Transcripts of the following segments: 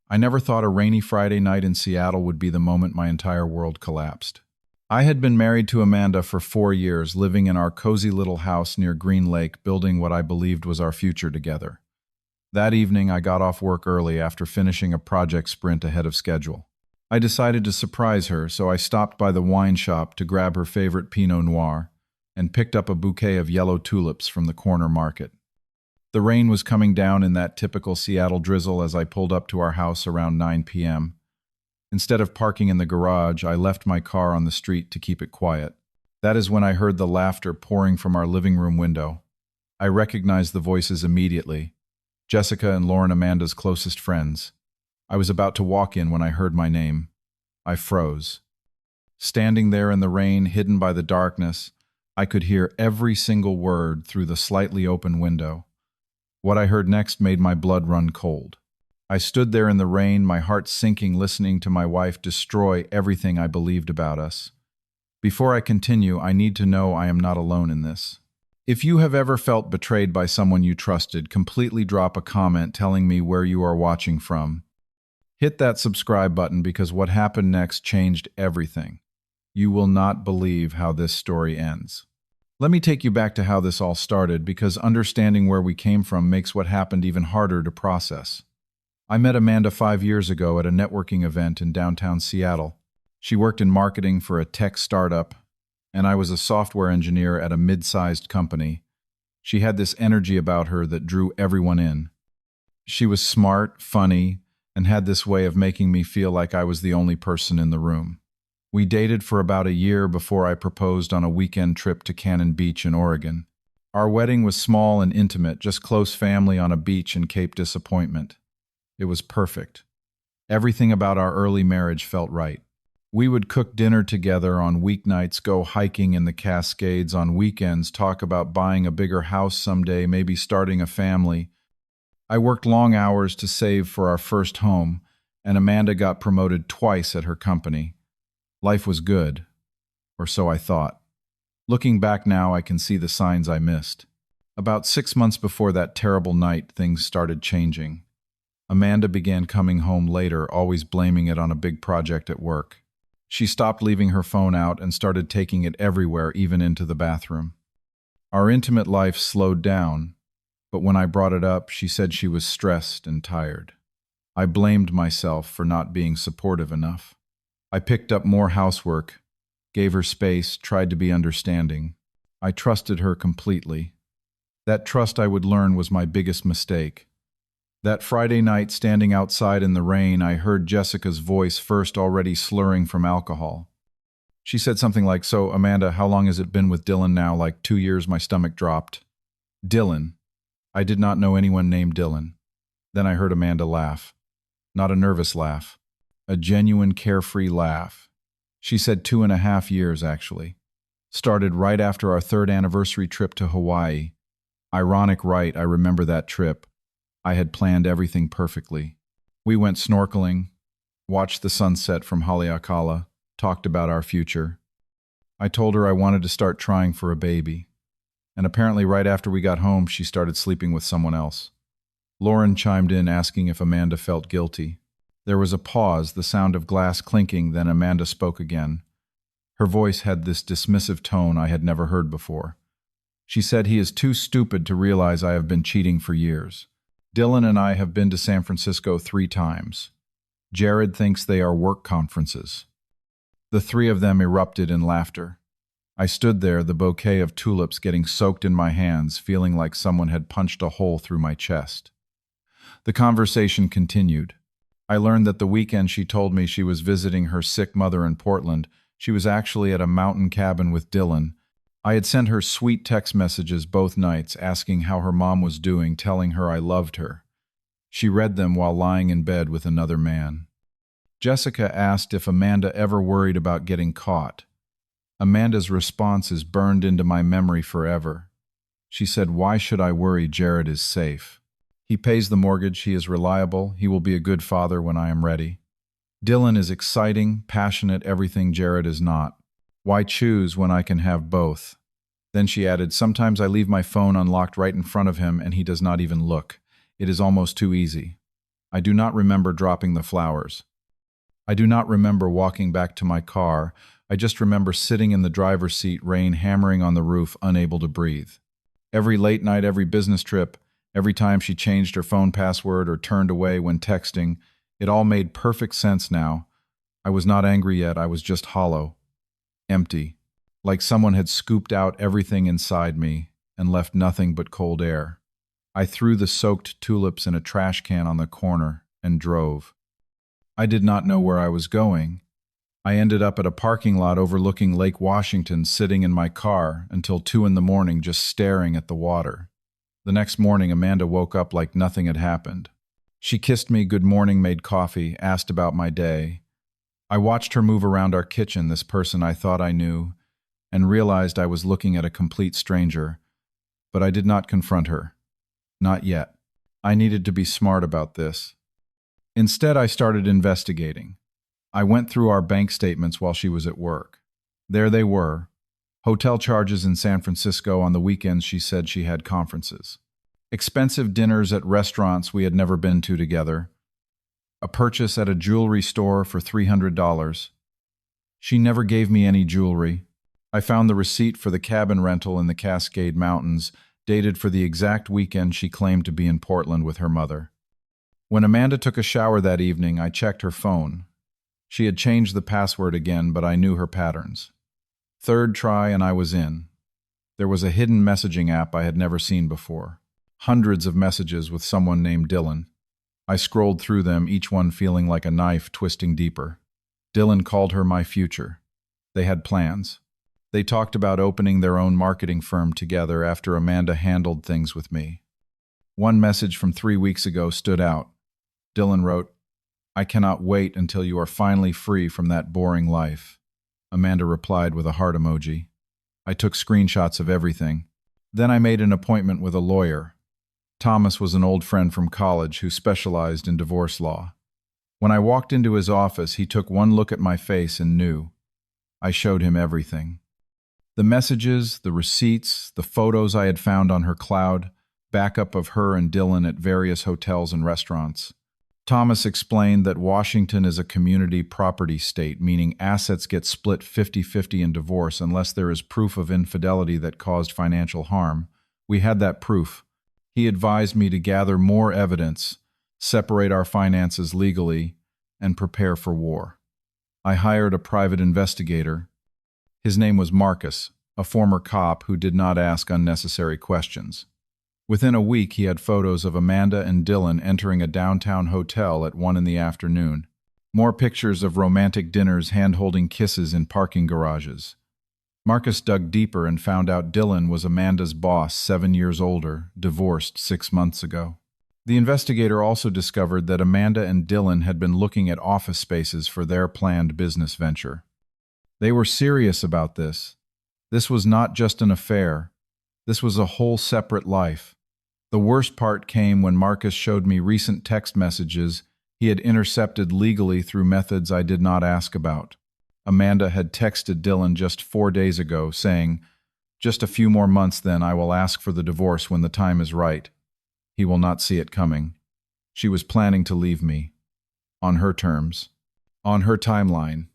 I never thought a rainy Friday night in Seattle would be the moment my entire world collapsed. I had been married to Amanda for 4 years, living in our cozy little house near Green Lake, building what I believed was our future together. That evening, I got off work early after finishing a project sprint ahead of schedule. I decided to surprise her, so I stopped by the wine shop to grab her favorite Pinot Noir and picked up a bouquet of yellow tulips from the corner market. The rain was coming down in that typical Seattle drizzle as I pulled up to our house around 9 p.m. Instead of parking in the garage, I left my car on the street to keep it quiet. That is when I heard the laughter pouring from our living room window. I recognized the voices immediately. Jessica and Lauren, Amanda's closest friends. I was about to walk in when I heard my name. I froze. Standing there in the rain, hidden by the darkness, I could hear every single word through the slightly open window. What I heard next made my blood run cold. I stood there in the rain, my heart sinking, listening to my wife destroy everything I believed about us. Before I continue, I need to know I am not alone in this. If you have ever felt betrayed by someone you trusted, completely drop a comment telling me where you are watching from. Hit that subscribe button because what happened next changed everything. You will not believe how this story ends. Let me take you back to how this all started, because understanding where we came from makes what happened even harder to process. I met Amanda 5 years ago at a networking event in downtown Seattle. She worked in marketing for a tech startup, and I was a software engineer at a mid-sized company. She had this energy about her that drew everyone in. She was smart, funny, and had this way of making me feel like I was the only person in the room. We dated for about a year before I proposed on a weekend trip to Cannon Beach in Oregon. Our wedding was small and intimate, just close family on a beach in Cape Disappointment. It was perfect. Everything about our early marriage felt right. We would cook dinner together on weeknights, go hiking in the Cascades on weekends, talk about buying a bigger house someday, maybe starting a family. I worked long hours to save for our first home, and Amanda got promoted twice at her company. Life was good, or so I thought. Looking back now, I can see the signs I missed. About 6 months before that terrible night, things started changing. Amanda began coming home later, always blaming it on a big project at work. She stopped leaving her phone out and started taking it everywhere, even into the bathroom. Our intimate life slowed down, but when I brought it up, she said she was stressed and tired. I blamed myself for not being supportive enough. I picked up more housework, gave her space, tried to be understanding. I trusted her completely. That trust, I would learn, was my biggest mistake. That Friday night, standing outside in the rain, I heard Jessica's voice, first already slurring from alcohol. She said something like, "So, Amanda, how long has it been with Dylan now? Like 2 years." My stomach dropped. Dylan. I did not know anyone named Dylan. Then I heard Amanda laugh. Not a nervous laugh. A genuine, carefree laugh. She said 2.5 years, actually. Started right after our 3rd anniversary trip to Hawaii. Ironic, right? I remember that trip. I had planned everything perfectly. We went snorkeling, watched the sunset from Haleakala, talked about our future. I told her I wanted to start trying for a baby. And apparently right after we got home, she started sleeping with someone else. Lauren chimed in asking if Amanda felt guilty. There was a pause, the sound of glass clinking, then Amanda spoke again. Her voice had this dismissive tone I had never heard before. She said, "He is too stupid to realize I have been cheating for years. Dylan and I have been to San Francisco 3 times. Jared thinks they are work conferences." The 3 of them erupted in laughter. I stood there, the bouquet of tulips getting soaked in my hands, feeling like someone had punched a hole through my chest. The conversation continued. I learned that the weekend she told me she was visiting her sick mother in Portland, she was actually at a mountain cabin with Dylan. I had sent her sweet text messages both nights, asking how her mom was doing, telling her I loved her. She read them while lying in bed with another man. Jessica asked if Amanda ever worried about getting caught. Amanda's response is burned into my memory forever. She said, "Why should I worry? Jared is safe. He pays the mortgage, he is reliable, he will be a good father when I am ready. Dylan is exciting, passionate, everything Jared is not. Why choose when I can have both?" Then she added, "Sometimes I leave my phone unlocked right in front of him and he does not even look. It is almost too easy." I do not remember dropping the flowers. I do not remember walking back to my car. I just remember sitting in the driver's seat, rain hammering on the roof, unable to breathe. Every late night, every business trip, every time she changed her phone password or turned away when texting, it all made perfect sense now. I was not angry yet, I was just hollow, empty, like someone had scooped out everything inside me and left nothing but cold air. I threw the soaked tulips in a trash can on the corner and drove. I did not know where I was going. I ended up at a parking lot overlooking Lake Washington, sitting in my car until 2 in the morning just staring at the water. The next morning, Amanda woke up like nothing had happened. She kissed me good morning, made coffee, asked about my day. I watched her move around our kitchen, this person I thought I knew, and realized I was looking at a complete stranger. But I did not confront her. Not yet. I needed to be smart about this. Instead, I started investigating. I went through our bank statements while she was at work. There they were. Hotel charges in San Francisco on the weekends she said she had conferences. Expensive dinners at restaurants we had never been to together. A purchase at a jewelry store for $300. She never gave me any jewelry. I found the receipt for the cabin rental in the Cascade Mountains, dated for the exact weekend she claimed to be in Portland with her mother. When Amanda took a shower that evening, I checked her phone. She had changed the password again, but I knew her patterns. Third try and I was in. There was a hidden messaging app I had never seen before. Hundreds of messages with someone named Dylan. I scrolled through them, each one feeling like a knife twisting deeper. Dylan called her my future. They had plans. They talked about opening their own marketing firm together after Amanda handled things with me. One message from 3 weeks ago stood out. Dylan wrote, "I cannot wait until you are finally free from that boring life." Amanda replied with a heart emoji. I took screenshots of everything. Then I made an appointment with a lawyer. Thomas was an old friend from college who specialized in divorce law. When I walked into his office, he took one look at my face and knew. I showed him everything. The messages, the receipts, the photos I had found on her cloud, backup of her and Dylan at various hotels and restaurants. Thomas explained that Washington is a community property state, meaning assets get split 50-50 in divorce unless there is proof of infidelity that caused financial harm. We had that proof. He advised me to gather more evidence, separate our finances legally, and prepare for war. I hired a private investigator. His name was Marcus, a former cop who did not ask unnecessary questions. Within a week, he had photos of Amanda and Dylan entering a downtown hotel at 1 in the afternoon. More pictures of romantic dinners, hand-holding kisses in parking garages. Marcus dug deeper and found out Dylan was Amanda's boss, 7 years older, divorced 6 months ago. The investigator also discovered that Amanda and Dylan had been looking at office spaces for their planned business venture. They were serious about this. This was not just an affair. This was a whole separate life. The worst part came when Marcus showed me recent text messages he had intercepted legally through methods I did not ask about. Amanda had texted Dylan just 4 days ago saying, "Just a few more months, then I will ask for the divorce when the time is right. He will not see it coming." She was planning to leave me. On her terms. On her timeline.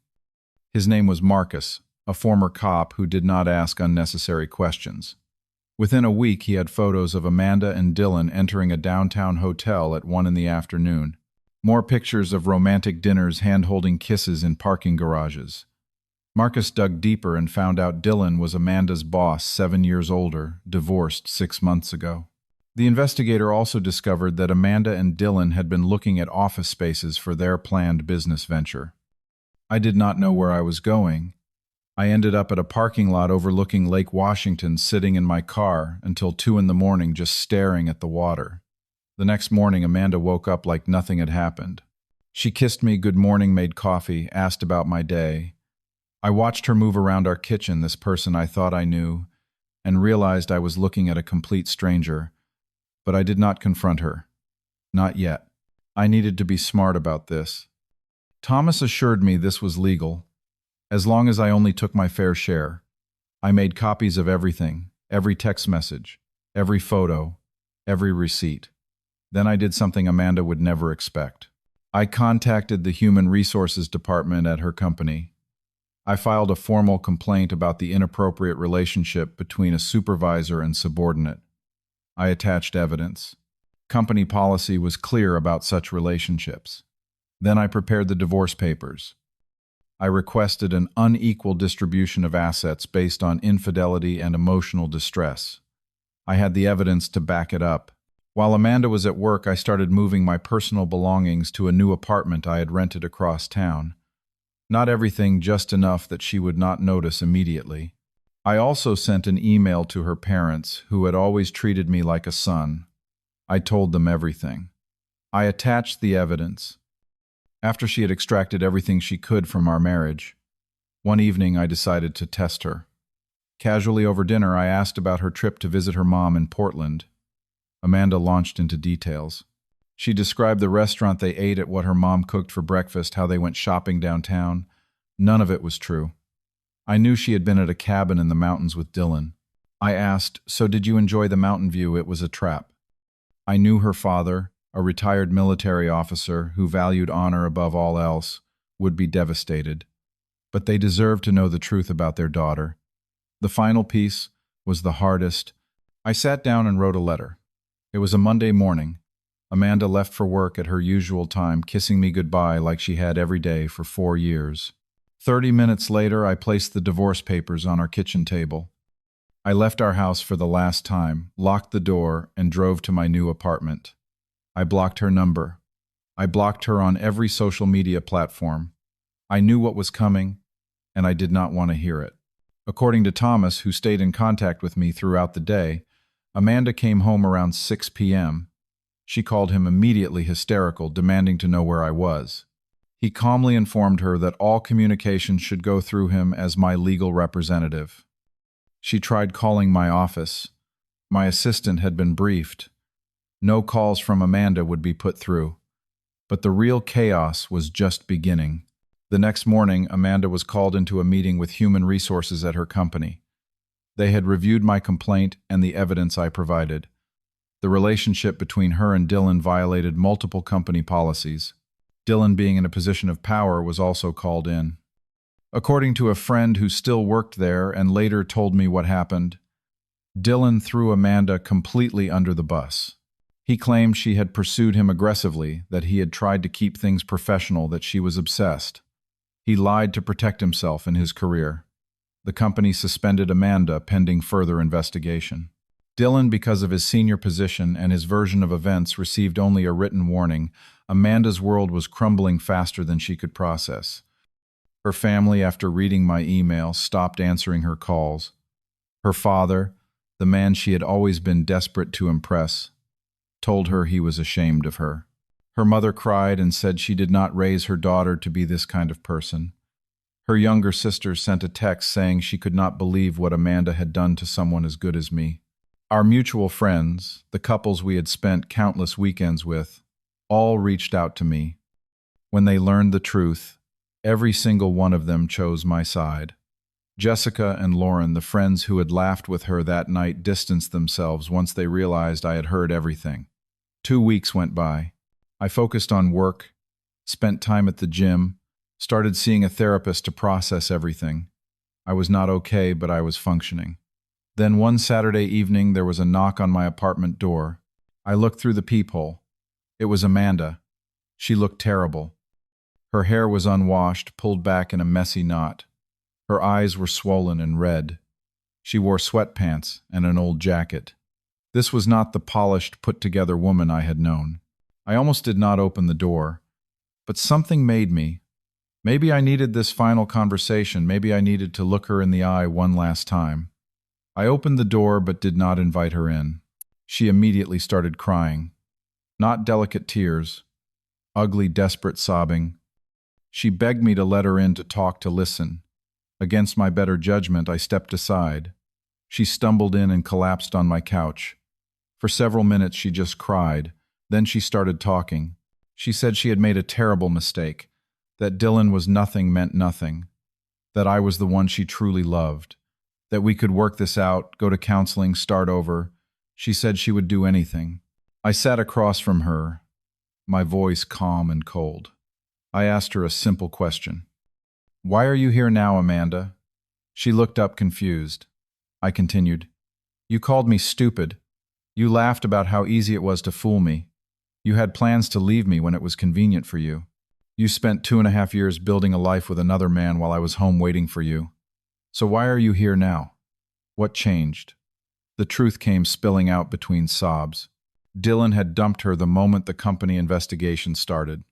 His name was Marcus, a former cop who did not ask unnecessary questions. Within a week, he had photos of Amanda and Dylan entering a downtown hotel at 1 in the afternoon. More pictures of romantic dinners, hand-holding kisses in parking garages. Marcus dug deeper and found out Dylan was Amanda's boss, 7 years older, divorced 6 months ago. The investigator also discovered that Amanda and Dylan had been looking at office spaces for their planned business venture. I did not know where I was going. I ended up at a parking lot overlooking Lake Washington, sitting in my car until 2 in the morning just staring at the water. The next morning, Amanda woke up like nothing had happened. She kissed me good morning, made coffee, asked about my day. I watched her move around our kitchen, this person I thought I knew, and realized I was looking at a complete stranger. But I did not confront her. Not yet. I needed to be smart about this. Thomas assured me this was legal, as long as I only took my fair share. I made copies of everything, every text message, every photo, every receipt. Then I did something Amanda would never expect. I contacted the Human Resources Department at her company. I filed a formal complaint about the inappropriate relationship between a supervisor and subordinate. I attached evidence. Company policy was clear about such relationships. Then I prepared the divorce papers. I requested an unequal distribution of assets based on infidelity and emotional distress. I had the evidence to back it up. While Amanda was at work, I started moving my personal belongings to a new apartment I had rented across town. Not everything, just enough that she would not notice immediately. I also sent an email to her parents, who had always treated me like a son. I told them everything. I attached the evidence. After she had extracted everything she could from our marriage, one evening I decided to test her. Casually over dinner, I asked about her trip to visit her mom in Portland. Amanda launched into details. She described the restaurant they ate at, what her mom cooked for breakfast, how they went shopping downtown. None of it was true. I knew she had been at a cabin in the mountains with Dylan. I asked, "So did you enjoy the mountain view?" It was a trap. I knew her father, a retired military officer who valued honor above all else, would be devastated. But they deserved to know the truth about their daughter. The final piece was the hardest. I sat down and wrote a letter. It was a Monday morning. Amanda left for work at her usual time, kissing me goodbye like she had every day for 4 years. 30 minutes later, I placed the divorce papers on our kitchen table. I left our house for the last time, locked the door, and drove to my new apartment. I blocked her number. I blocked her on every social media platform. I knew what was coming, and I did not want to hear it. According to Thomas, who stayed in contact with me throughout the day, Amanda came home around 6 p.m. She called him immediately hysterical, demanding to know where I was. He calmly informed her that all communication should go through him as my legal representative. She tried calling my office. My assistant had been briefed. No calls from Amanda would be put through. But the real chaos was just beginning. The next morning, Amanda was called into a meeting with Human Resources at her company. They had reviewed my complaint and the evidence I provided. The relationship between her and Dylan violated multiple company policies. Dylan, being in a position of power, was also called in. According to a friend who still worked there and later told me what happened, Dylan threw Amanda completely under the bus. He claimed she had pursued him aggressively, that he had tried to keep things professional, that she was obsessed. He lied to protect himself and his career. The company suspended Amanda pending further investigation. Dylan, because of his senior position and his version of events, received only a written warning. Amanda's world was crumbling faster than she could process. Her family, after reading my email, stopped answering her calls. Her father, the man she had always been desperate to impress, told her he was ashamed of her. Her mother cried and said she did not raise her daughter to be this kind of person. Her younger sister sent a text saying she could not believe what Amanda had done to someone as good as me. Our mutual friends, the couples we had spent countless weekends with, all reached out to me. When they learned the truth, every single one of them chose my side. Jessica and Lauren, the friends who had laughed with her that night, distanced themselves once they realized I had heard everything. 2 weeks went by. I focused on work, spent time at the gym, started seeing a therapist to process everything. I was not okay, but I was functioning. Then one Saturday evening, there was a knock on my apartment door. I looked through the peephole. It was Amanda. She looked terrible. Her hair was unwashed, pulled back in a messy knot. Her eyes were swollen and red. She wore sweatpants and an old jacket. This was not the polished, put-together woman I had known. I almost did not open the door, but something made me. Maybe I needed this final conversation. Maybe I needed to look her in the eye one last time. I opened the door but did not invite her in. She immediately started crying. Not delicate tears, ugly, desperate sobbing. She begged me to let her in to talk, to listen. Against my better judgment, I stepped aside. She stumbled in and collapsed on my couch. For several minutes she just cried. Then she started talking. She said she had made a terrible mistake, that Dylan was nothing, meant nothing, that I was the one she truly loved, that we could work this out, go to counseling, start over. She said she would do anything. I sat across from her, my voice calm and cold. I asked her a simple question. Why are you here now, Amanda? She looked up confused. I continued. You called me stupid. You laughed about how easy it was to fool me. You had plans to leave me when it was convenient for you. You spent 2.5 years building a life with another man while I was home waiting for you. So why are you here now? What changed? The truth came spilling out between sobs. Dylan had dumped her the moment the company investigation started.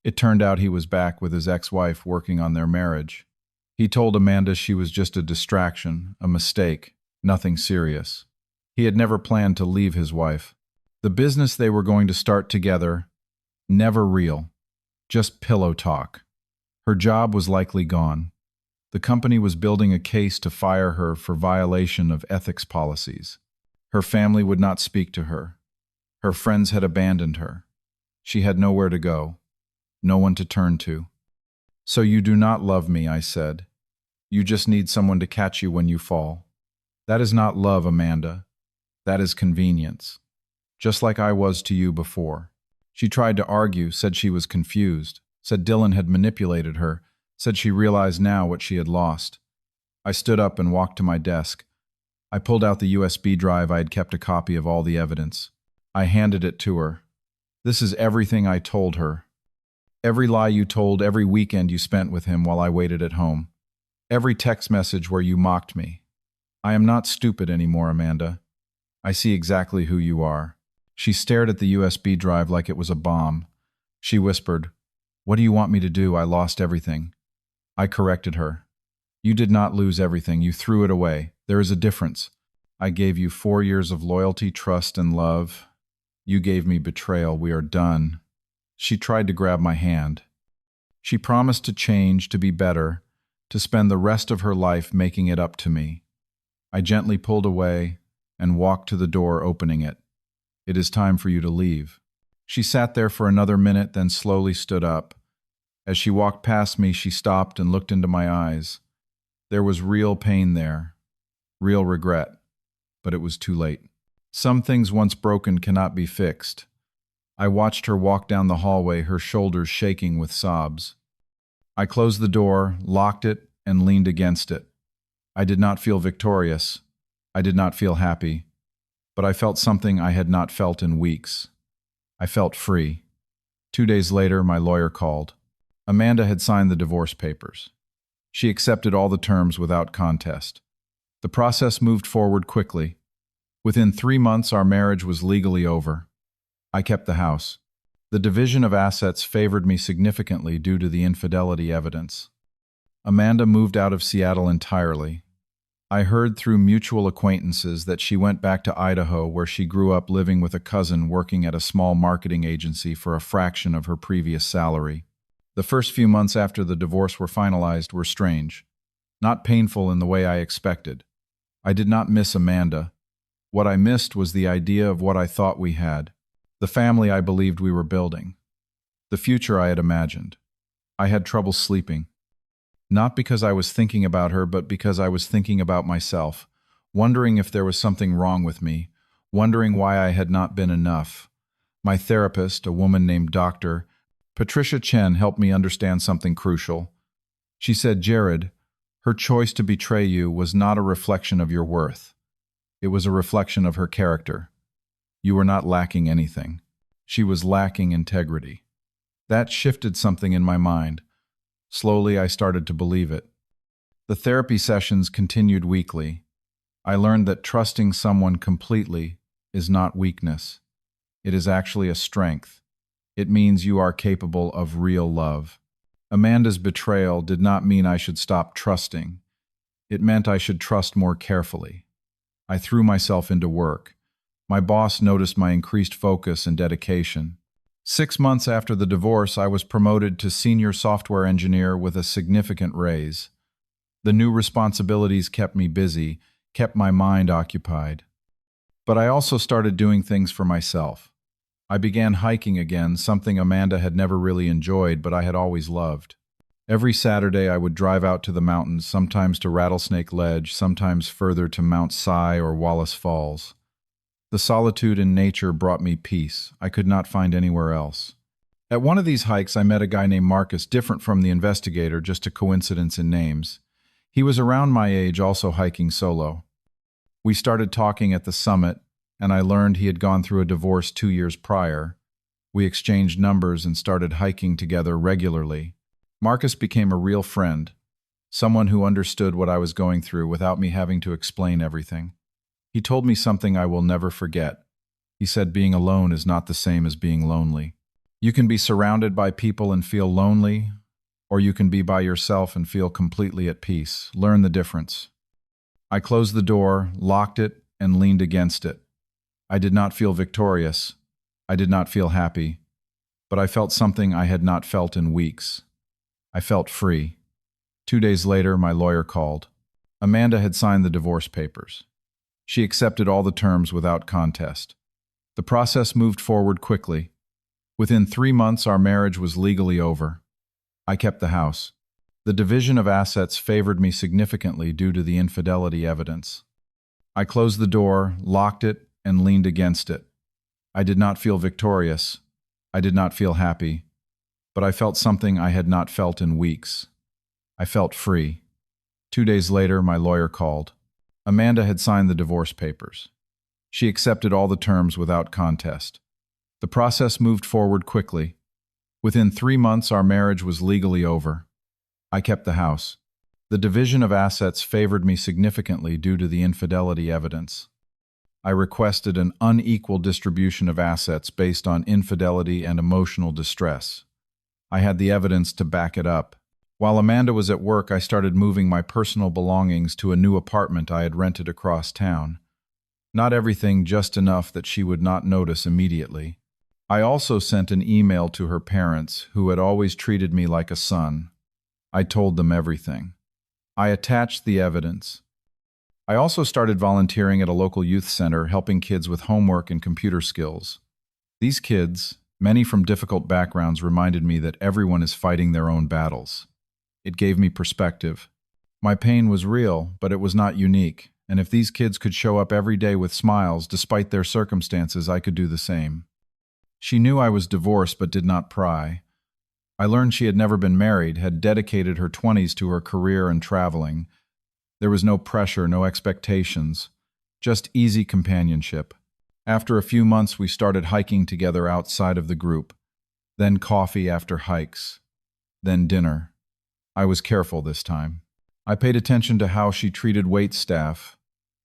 It turned out he was back with his ex-wife working on their marriage. He told Amanda she was just a distraction, a mistake, nothing serious. He had never planned to leave his wife. The business they were going to start together, never real, just pillow talk. Her job was likely gone. The company was building a case to fire her for violation of ethics policies. Her family would not speak to her. Her friends had abandoned her. She had nowhere to go, no one to turn to. So you do not love me, I said. You just need someone to catch you when you fall. That is not love, Amanda. That is convenience. Just like I was to you before. She tried to argue, said she was confused, said Dylan had manipulated her, said she realized now what she had lost. I stood up and walked to my desk. I pulled out the USB drive I had kept a copy of all the evidence. I handed it to her. This is everything I told her. Every lie you told, every weekend you spent with him while I waited at home. Every text message where you mocked me. I am not stupid anymore, Amanda. I see exactly who you are. She stared at the USB drive like it was a bomb. She whispered, What do you want me to do? I lost everything. I corrected her. You did not lose everything. You threw it away. There is a difference. I gave you 4 years of loyalty, trust, and love. You gave me betrayal. We are done. She tried to grab my hand. She promised to change, to be better, to spend the rest of her life making it up to me. I gently pulled away and walked to the door, opening it. It is time for you to leave. She sat there for another minute, then slowly stood up. As she walked past me, she stopped and looked into my eyes. There was real pain there, real regret, but it was too late. Some things once broken cannot be fixed. I watched her walk down the hallway, her shoulders shaking with sobs. I closed the door, locked it, and leaned against it. I did not feel victorious. I did not feel happy. But I felt something I had not felt in weeks. I felt free. 2 days later, my lawyer called. Amanda had signed the divorce papers. She accepted all the terms without contest. The process moved forward quickly. Within 3 months, our marriage was legally over. I kept the house. The division of assets favored me significantly due to the infidelity evidence. Amanda moved out of Seattle entirely. I heard through mutual acquaintances that she went back to Idaho, where she grew up, living with a cousin working at a small marketing agency for a fraction of her previous salary. The first few months after the divorce were finalized were strange. Not painful in the way I expected. I did not miss Amanda. What I missed was the idea of what I thought we had, the family I believed we were building, the future I had imagined. I had trouble sleeping. Not because I was thinking about her, but because I was thinking about myself, wondering if there was something wrong with me, wondering why I had not been enough. My therapist, a woman named Dr. Patricia Chen, helped me understand something crucial. She said, Jared, her choice to betray you was not a reflection of your worth. It was a reflection of her character. You were not lacking anything. She was lacking integrity. That shifted something in my mind. Slowly, I started to believe it. The therapy sessions continued weekly. I learned that trusting someone completely is not weakness. It is actually a strength. It means you are capable of real love. Amanda's betrayal did not mean I should stop trusting. It meant I should trust more carefully. I threw myself into work. My boss noticed my increased focus and dedication. 6 months after the divorce, I was promoted to senior software engineer with a significant raise. The new responsibilities kept me busy, kept my mind occupied. But I also started doing things for myself. I began hiking again, something Amanda had never really enjoyed, but I had always loved. Every Saturday I would drive out to the mountains, sometimes to Rattlesnake Ledge, sometimes further to Mount Si or Wallace Falls. The solitude in nature brought me peace I could not find anywhere else. At one of these hikes, I met a guy named Marcus, different from the investigator, just a coincidence in names. He was around my age, also hiking solo. We started talking at the summit, and I learned he had gone through a divorce 2 years prior. We exchanged numbers and started hiking together regularly. Marcus became a real friend, someone who understood what I was going through without me having to explain everything. He told me something I will never forget. He said being alone is not the same as being lonely. You can be surrounded by people and feel lonely, or you can be by yourself and feel completely at peace. Learn the difference. I closed the door, locked it, and leaned against it. I did not feel victorious. I did not feel happy. But I felt something I had not felt in weeks. I felt free. 2 days later, my lawyer called. Amanda had signed the divorce papers. She accepted all the terms without contest. The process moved forward quickly. Within 3 months, our marriage was legally over. I kept the house. The division of assets favored me significantly due to the infidelity evidence. I closed the door, locked it, and leaned against it. I did not feel victorious. I did not feel happy. But I felt something I had not felt in weeks. I felt free. 2 days later, my lawyer called. Amanda had signed the divorce papers. She accepted all the terms without contest. The process moved forward quickly. Within 3 months, our marriage was legally over. I kept the house. The division of assets favored me significantly due to the infidelity evidence. I requested an unequal distribution of assets based on infidelity and emotional distress. I had the evidence to back it up. While Amanda was at work, I started moving my personal belongings to a new apartment I had rented across town. Not everything, just enough that she would not notice immediately. I also sent an email to her parents, who had always treated me like a son. I told them everything. I attached the evidence. I also started volunteering at a local youth center, helping kids with homework and computer skills. These kids, many from difficult backgrounds, reminded me that everyone is fighting their own battles. It gave me perspective. My pain was real, but it was not unique, and if these kids could show up every day with smiles despite their circumstances, I could do the same. She knew I was divorced but did not pry. I learned she had never been married, had dedicated her 20s to her career and traveling. There was no pressure, no expectations, just easy companionship. After a few months, we started hiking together outside of the group, then coffee after hikes, then dinner. I was careful this time. I paid attention to how she treated wait staff,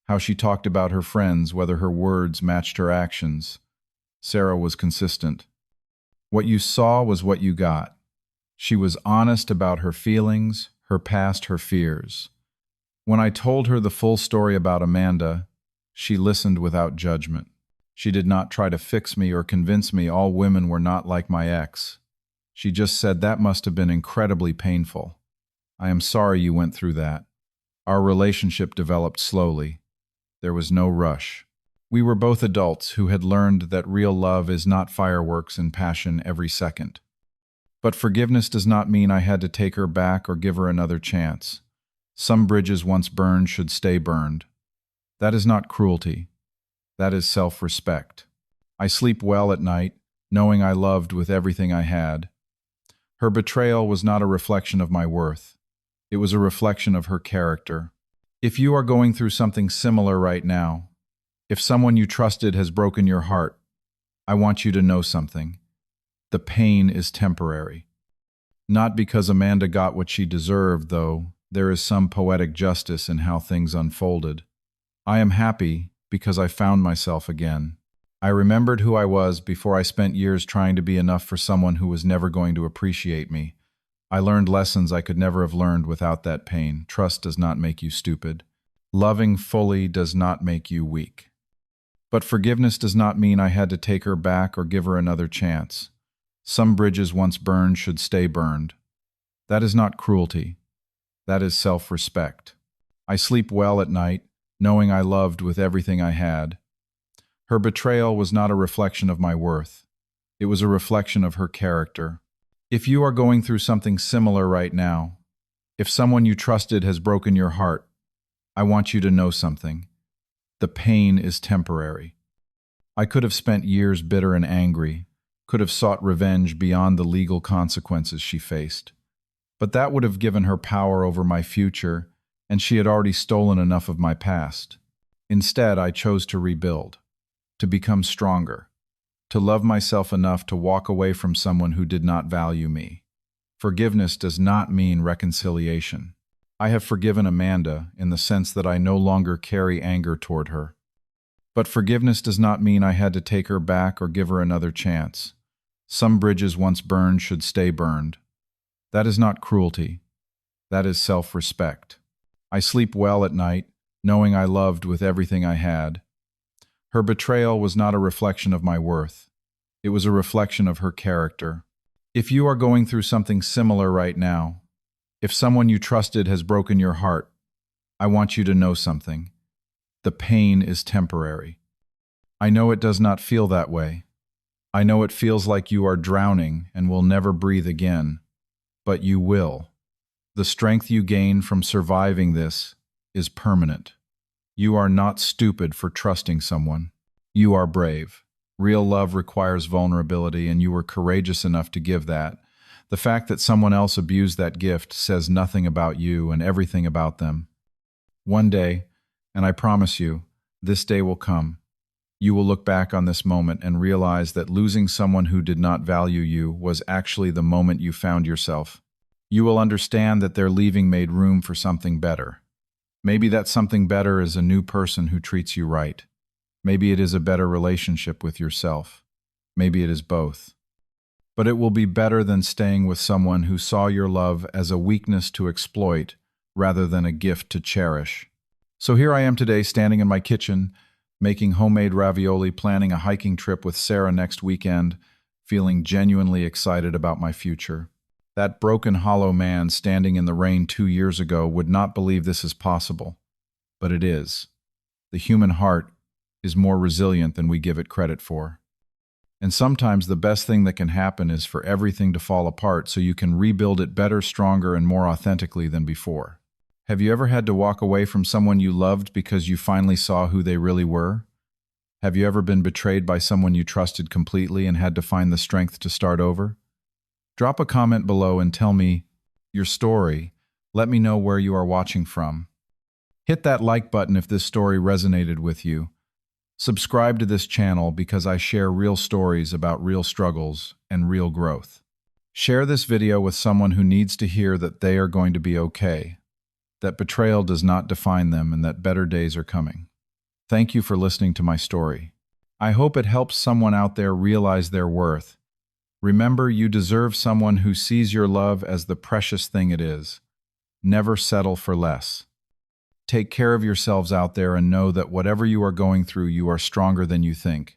how she talked about her friends, whether her words matched her actions. Sarah was consistent. What you saw was what you got. She was honest about her feelings, her past, her fears. When I told her the full story about Amanda, she listened without judgment. She did not try to fix me or convince me all women were not like my ex. She just said that must have been incredibly painful. I am sorry you went through that. Our relationship developed slowly. There was no rush. We were both adults who had learned that real love is not fireworks and passion every second. But forgiveness does not mean I had to take her back or give her another chance. Some bridges once burned should stay burned. That is not cruelty. That is self-respect. I sleep well at night, knowing I loved with everything I had. Her betrayal was not a reflection of my worth. It was a reflection of her character. If you are going through something similar right now, if someone you trusted has broken your heart, I want you to know something. The pain is temporary. Not because Amanda got what she deserved, though. There is some poetic justice in how things unfolded. I am happy because I found myself again. I remembered who I was before I spent years trying to be enough for someone who was never going to appreciate me. I learned lessons I could never have learned without that pain. Trust does not make you stupid. Loving fully does not make you weak. But forgiveness does not mean I had to take her back or give her another chance. Some bridges once burned should stay burned. That is not cruelty. That is self-respect. I sleep well at night, knowing I loved with everything I had. Her betrayal was not a reflection of my worth. It was a reflection of her character. If you are going through something similar right now, if someone you trusted has broken your heart, I want you to know something. The pain is temporary. I could have spent years bitter and angry, could have sought revenge beyond the legal consequences she faced. But that would have given her power over my future, and she had already stolen enough of my past. Instead, I chose to rebuild, to become stronger, to love myself enough to walk away from someone who did not value me. Forgiveness does not mean reconciliation. I have forgiven Amanda in the sense that I no longer carry anger toward her. But forgiveness does not mean I had to take her back or give her another chance. Some bridges once burned should stay burned. That is not cruelty. That is self-respect. I sleep well at night, knowing I loved with everything I had. Her betrayal was not a reflection of my worth. It was a reflection of her character. If you are going through something similar right now, if someone you trusted has broken your heart, I want you to know something. The pain is temporary. I know it does not feel that way. I know it feels like you are drowning and will never breathe again, but you will. The strength you gain from surviving this is permanent. You are not stupid for trusting someone. You are brave. Real love requires vulnerability, and you were courageous enough to give that. The fact that someone else abused that gift says nothing about you and everything about them. One day, and I promise you, this day will come, you will look back on this moment and realize that losing someone who did not value you was actually the moment you found yourself. You will understand that their leaving made room for something better. Maybe that something better is a new person who treats you right. Maybe it is a better relationship with yourself. Maybe it is both. But it will be better than staying with someone who saw your love as a weakness to exploit rather than a gift to cherish. So here I am today, standing in my kitchen, making homemade ravioli, planning a hiking trip with Sarah next weekend, feeling genuinely excited about my future. That broken, hollow man standing in the rain 2 years ago would not believe this is possible. But it is. The human heart is more resilient than we give it credit for. And sometimes the best thing that can happen is for everything to fall apart so you can rebuild it better, stronger, and more authentically than before. Have you ever had to walk away from someone you loved because you finally saw who they really were? Have you ever been betrayed by someone you trusted completely and had to find the strength to start over? Drop a comment below and tell me your story. Let me know where you are watching from. Hit that like button if this story resonated with you. Subscribe to this channel because I share real stories about real struggles and real growth. Share this video with someone who needs to hear that they are going to be okay, that betrayal does not define them, and that better days are coming. Thank you for listening to my story. I hope it helps someone out there realize their worth. Remember, you deserve someone who sees your love as the precious thing it is. Never settle for less. Take care of yourselves out there and know that whatever you are going through, you are stronger than you think.